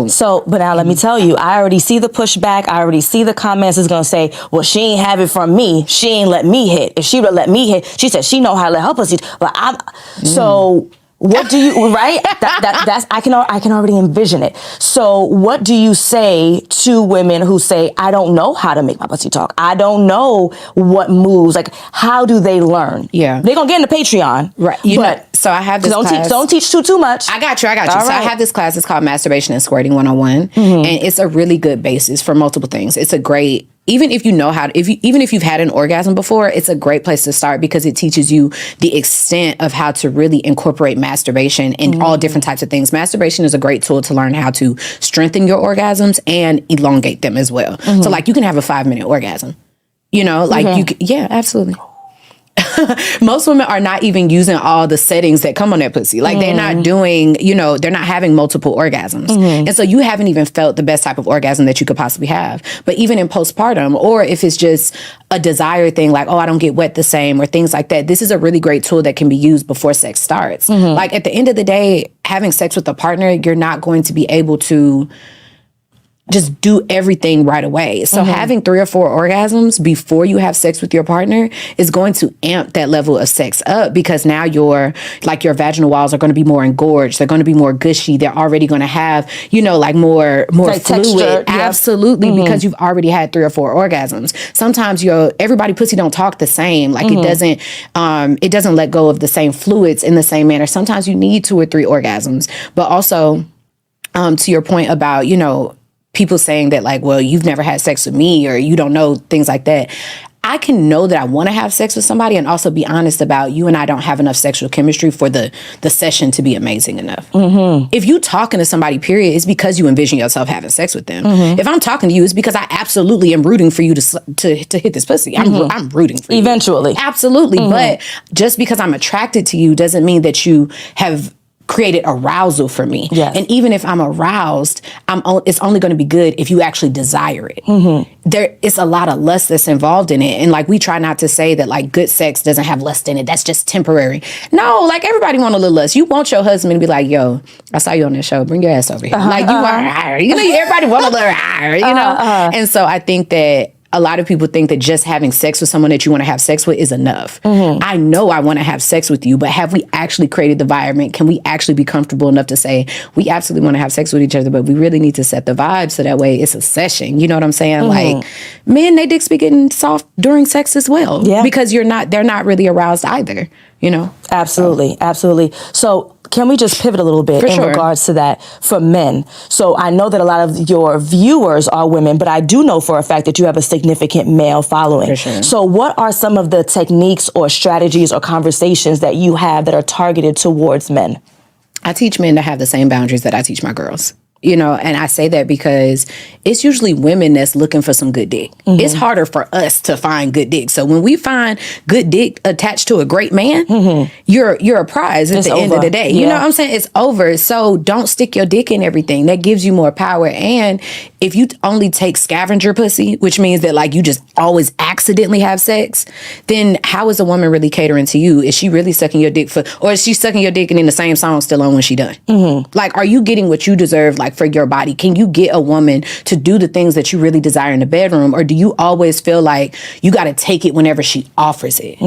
So, but now let me tell you, I already see the pushback. I already see the comments is going to say, well, she ain't have it from me. She ain't let me hit. If she would let me hit, she said she know how to let her pussy. But so what do you, right? That's, I can already envision it. So what do you say to women who say, I don't know how to make my pussy talk. I don't know what moves. Like, how do they learn? Yeah. They're going to get into Patreon. Right. So I have this class. Don't teach too much. I got you. All So right. I have this class. It's called Masturbation and Squirting 101. And it's a really good basis for multiple things. It's a great, even if you know how to, even if you've had an orgasm before, it's a great place to start because it teaches you the extent of how to really incorporate masturbation in all different types of things. Masturbation is a great tool to learn how to strengthen your orgasms and elongate them as well. So like you can have a 5-minute orgasm, you know, like you can, yeah, absolutely. Most women are not even using all the settings that come on their pussy. Like they're not doing, you know, they're not having multiple orgasms. And so you haven't even felt the best type of orgasm that you could possibly have. But even in postpartum, or if it's just a desire thing, like, oh, I don't get wet the same or things like that, this is a really great tool that can be used before sex starts. Like at the end of the day, having sex with a partner, you're not going to be able to just do everything right away. So having 3 or 4 orgasms before you have sex with your partner is going to amp that level of sex up because now your vaginal walls are going to be more engorged. They're going to be more gushy. They're already going to have, you know, like more like fluid. Texture, absolutely. Because you've already had 3 or 4 orgasms. Sometimes everybody pussy don't talk the same. Like it doesn't let go of the same fluids in the same manner. Sometimes you need 2 or 3 orgasms. But also, to your point about, you know, people saying that like, well, you've never had sex with me or you don't know, things like that. I can know that I want to have sex with somebody and also be honest about you and I don't have enough sexual chemistry for the session to be amazing enough. If you talking to somebody, period, it's because you envision yourself having sex with them. If I'm talking to you, it's because I absolutely am rooting for you to hit this pussy. I'm rooting for you. Eventually. Absolutely. But just because I'm attracted to you doesn't mean that you have created arousal for me. Yes. And even if I'm aroused, it's only going to be good if you actually desire it. There is a lot of lust that's involved in it. And like, we try not to say that like good sex doesn't have lust in it. That's just temporary. No, like everybody want a little lust. You want your husband to be like, yo, I saw you on this show. Bring your ass over here. Like you want, you know, everybody want a little, you know? And so I think that a lot of people think that just having sex with someone that you want to have sex with is enough. I know I want to have sex with you, but have we actually created the environment? Can we actually be comfortable enough to say, we absolutely want to have sex with each other, but we really need to set the vibe so that way it's a session. You know what I'm saying? Like, men, they dicks be getting soft during sex as well. Yeah. Because they're not really aroused either, you know? Absolutely. Absolutely. So can we just pivot a little bit in regards to that for men? So I know that a lot of your viewers are women, but I do know for a fact that you have a significant male following. So what are some of the techniques or strategies or conversations that you have that are targeted towards men? I teach men to have the same boundaries that I teach my girls. You know, and I say that because it's usually women that's looking for some good dick. It's harder for us to find good dick. So when we find good dick attached to a great man, you're a prize at the end of the day. You know what I'm saying? It's over. So don't stick your dick in everything. That gives you more power. And if you only take scavenger pussy, which means that like you just always accidentally have sex, then how is a woman really catering to you? Is she really sucking your dick or is she sucking your dick and then the same song still on when she done? Like, are you getting what you deserve? Like for your body? Can you get a woman to do the things that you really desire in the bedroom? Or do you always feel like you got to take it whenever she offers it?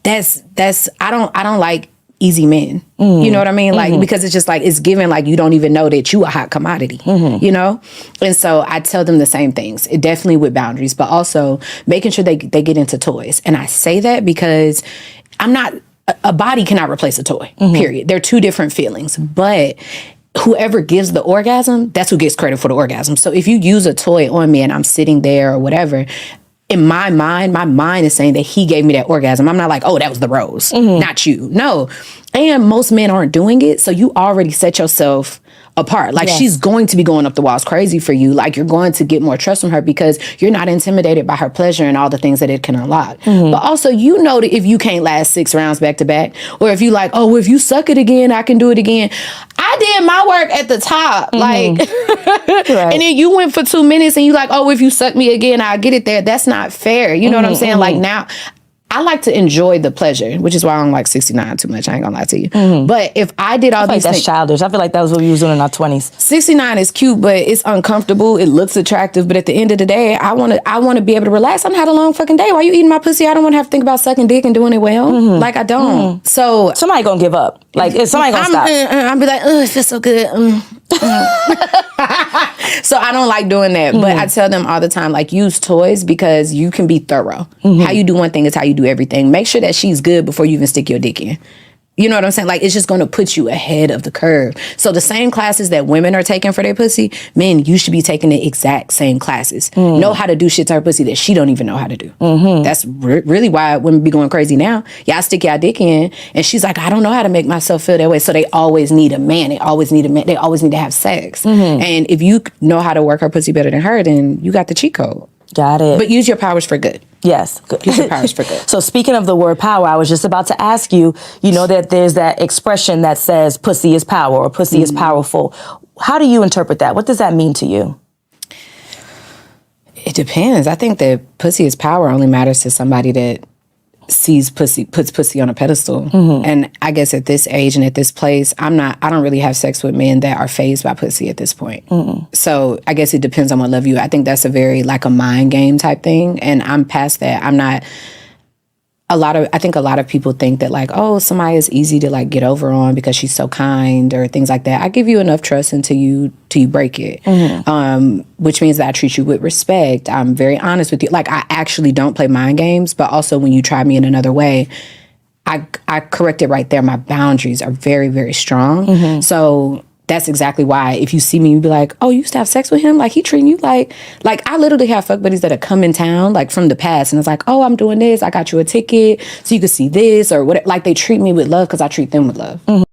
I don't like easy men. You know what I mean? Like, because it's just like, it's given like you don't even know that you a hot commodity, you know? And so I tell them the same things, definitely with boundaries, but also making sure they get into toys. And I say that because a body cannot replace a toy, period. They're 2 different feelings, but whoever gives the orgasm, that's who gets credit for the orgasm. So if you use a toy on me and I'm sitting there or whatever, in my mind is saying that he gave me that orgasm. I'm not like, oh, that was the rose, not you. No. And most men aren't doing it. So you already set yourself apart. Like she's going to be going up the walls crazy for you. Like you're going to get more trust from her because you're not intimidated by her pleasure and all the things that it can unlock. But also, you know that if you can't last 6 rounds back to back, or if you like, oh, well, if you suck it again, I can do it again. I did my work at the top. Like, and then you went for 2 minutes and you like, oh, if you suck me again, I'll get it there. That's not fair. You know what I'm saying? Like now, I like to enjoy the pleasure, which is why I don't like 69 too much. I ain't gonna lie to you. But if I did all these That's things, childish. I feel like that was what we was doing in our 20s. 69 is cute, but it's uncomfortable. It looks attractive, but at the end of the day, I want to be able to relax. I done had a long fucking day. Why you eating my pussy? I don't want to have to think about sucking dick and doing it well. Like I don't. So Somebody gonna give up. Like, if somebody gonna stop. I'll be like, oh, it feels so good. So I don't like doing that. But I tell them all the time, like, use toys because you can be thorough. How you do one thing is how you do everything. Make sure that she's good before you even stick your dick in. You know what I'm saying? Like, it's just going to put you ahead of the curve. So the same classes that women are taking for their pussy, men, you should be taking the exact same classes. Know how to do shit to her pussy that she don't even know how to do. That's really why women be going crazy now. Y'all stick y'all dick in, and she's like, I don't know how to make myself feel that way. So they always need a man. They always need a man. They always need to have sex. And if you know how to work her pussy better than her, then you got the cheat code. Got it. But use your powers for good. Yes. Good. Use your powers for good. So speaking of the word power, I was just about to ask you, you know that there's that expression that says pussy is power or pussy is powerful. How do you interpret that? What does that mean to you? It depends. I think that pussy is power only matters to somebody that sees pussy, puts pussy on a pedestal. And I guess at this age and at this place, I don't really have sex with men that are fazed by pussy at this point. So I guess it depends on what level you. I think that's a very like a mind game type thing. And I'm past that. I'm not. I think a lot of people think that like, oh, somebody is easy to like get over on because she's so kind or things like that. I give you enough trust until you break it, which means that I treat you with respect. I'm very honest with you. Like, I actually don't play mind games, but also when you try me in another way, I correct it right there. My boundaries are very, very strong. So that's exactly why if you see me, you be like, oh, you used to have sex with him? Like, he treating you like I literally have fuck buddies that have come in town, like, from the past. And it's like, oh, I'm doing this. I got you a ticket so you could see this or what. Like, they treat me with love because I treat them with love.